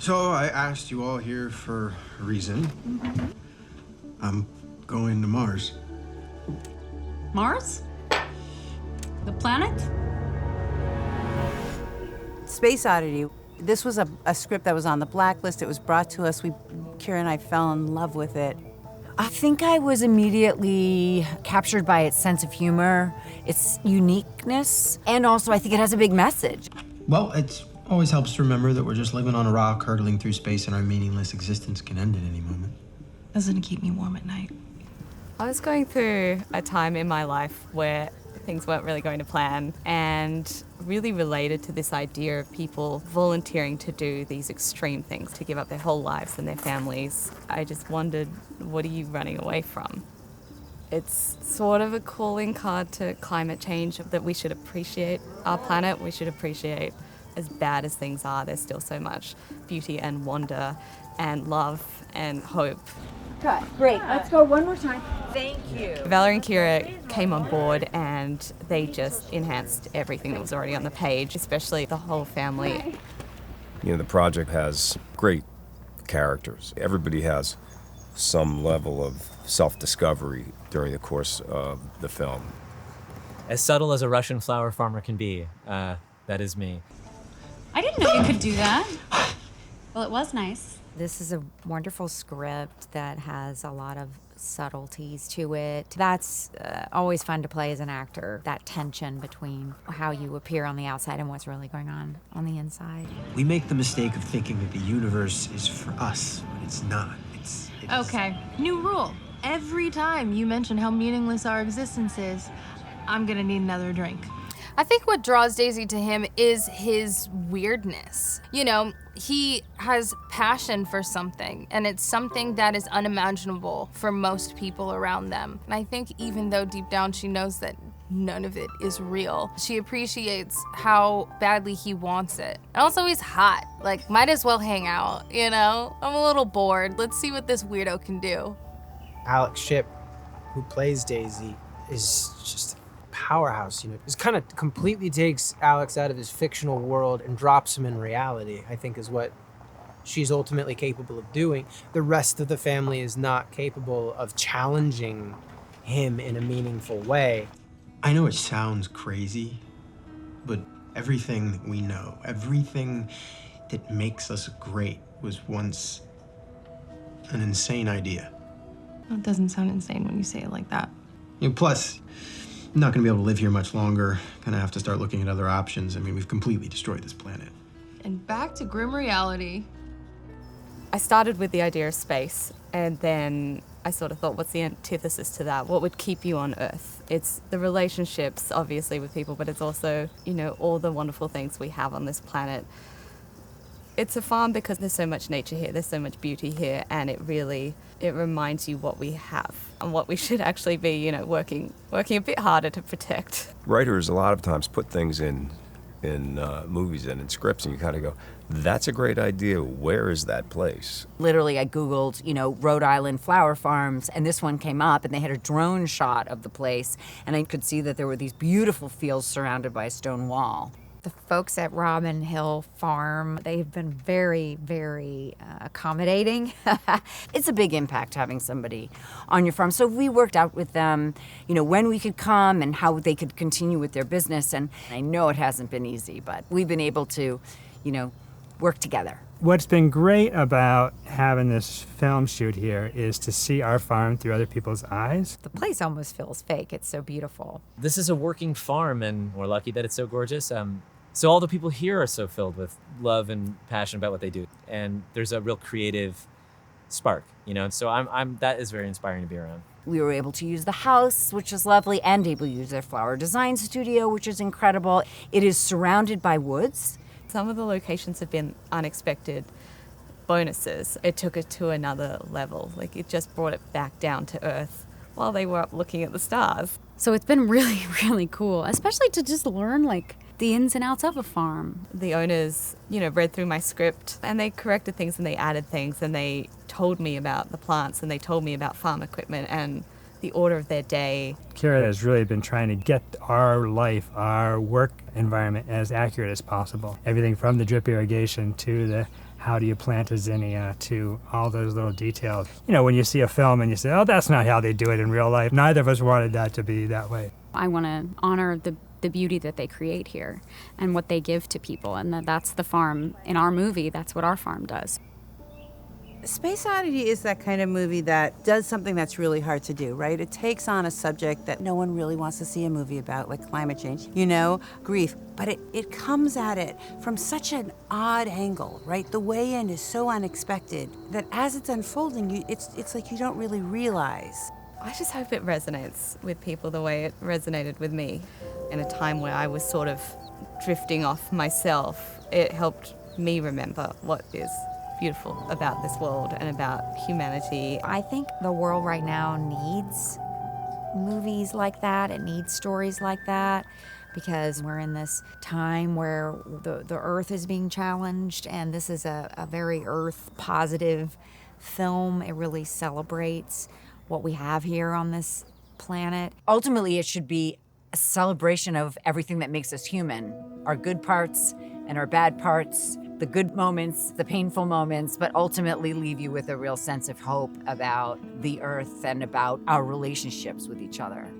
So I asked you all here for a reason. Mm-hmm. I'm going to Mars. Mars? The planet? Space Oddity. This was a script that was on the blacklist. It was brought to us. Kyra and I fell in love with it. I think I was immediately captured by its sense of humor, its uniqueness, and also I think it has a big message. Well, it always helps to remember that we're just living on a rock, hurtling through space, and our meaningless existence can end at any moment. Doesn't keep me warm at night. I was going through a time in my life where things weren't really going to plan and really related to this idea of people volunteering to do these extreme things, to give up their whole lives and their families. I just wondered, what are you running away from? It's sort of a calling card to climate change, that we should appreciate our planet, we should appreciate as bad as things are, there's still so much beauty and wonder and love and hope. Good, great. Let's go one more time. Thank you. Valerie and Kyra came on board and they just enhanced everything that was already on the page, especially the whole family. You know, the project has great characters. Everybody has some level of self-discovery during the course of the film. As subtle as a Russian flower farmer can be, that is me. I didn't know you could do that. Well, it was nice. This is a wonderful script that has a lot of subtleties to it. That's always fun to play as an actor, that tension between how you appear on the outside and what's really going on the inside. We make the mistake of thinking that the universe is for us, but it's not. Okay, new rule. Every time you mention how meaningless our existence is, I'm gonna need another drink. I think what draws Daisy to him is his weirdness. You know, he has passion for something, and it's something that is unimaginable for most people around them. And I think even though deep down she knows that none of it is real, she appreciates how badly he wants it. And also he's hot, like might as well hang out, you know? I'm a little bored, let's see what this weirdo can do. Alex Shipp, who plays Daisy, is just powerhouse, you know. Just kind of completely takes Alex out of his fictional world and drops him in reality, I think is what she's ultimately capable of doing. The rest of the family is not capable of challenging him in a meaningful way. I know it sounds crazy, but everything that we know, everything that makes us great was once an insane idea. It doesn't sound insane when you say it like that. You know, plus, I'm not gonna be able to live here much longer. Gonna have to start looking at other options. I mean, we've completely destroyed this planet. And back to grim reality. I started with the idea of space, and then I sort of thought, what's the antithesis to that? What would keep you on Earth? It's the relationships, obviously, with people, but it's also, you know, all the wonderful things we have on this planet. It's a farm because there's so much nature here, there's so much beauty here, and it reminds you what we have and what we should actually be, you know, working a bit harder to protect. Writers a lot of times put things in movies and in scripts, and you kind of go, that's a great idea. Where is that place? Literally, I Googled, you know, Rhode Island flower farms, and this one came up, and they had a drone shot of the place, and I could see that there were these beautiful fields surrounded by a stone wall. The folks at Robin Hill Farm, they've been very, very accommodating. It's a big impact having somebody on your farm. So we worked out with them, you know, when we could come and how they could continue with their business. And I know it hasn't been easy, but we've been able to, you know, work together. What's been great about having this film shoot here is to see our farm through other people's eyes. The place almost feels fake. It's so beautiful. This is a working farm, and we're lucky that it's so gorgeous. So all the people here are so filled with love and passion about what they do, and there's a real creative spark, you know. So that is very inspiring to be around. We were able to use the house, which is lovely, and able to use their flower design studio, which is incredible. It is surrounded by woods. Some of the locations have been unexpected bonuses. It took it to another level. Like, it just brought it back down to earth while they were up looking at the stars. So it's been really, really cool, especially to just learn, like, the ins and outs of a farm. The owners, you know, read through my script, and they corrected things and they added things, and they told me about the plants, and they told me about farm equipment and the order of their day. Kyra has really been trying to get our life, our work environment as accurate as possible. Everything from the drip irrigation to the how do you plant a zinnia, to all those little details. You know, when you see a film and you say, oh, that's not how they do it in real life. Neither of us wanted that to be that way. I want to honor the beauty that they create here and what they give to people, and that's the farm. In our movie, that's what our farm does. Space Oddity is that kind of movie that does something that's really hard to do, right? It takes on a subject that no one really wants to see a movie about, like climate change, you know, grief. But it comes at it from such an odd angle, right? The way in is so unexpected that as it's unfolding, it's like you don't really realize. I just hope it resonates with people the way it resonated with me. In a time where I was sort of drifting off myself, it helped me remember what is beautiful about this world and about humanity. I think the world right now needs movies like that. It needs stories like that, because we're in this time where the earth is being challenged, and this is a very earth positive film. It really celebrates what we have here on this planet. Ultimately, it should be a celebration of everything that makes us human, our good parts and our bad parts, the good moments, the painful moments, but ultimately leave you with a real sense of hope about the earth and about our relationships with each other.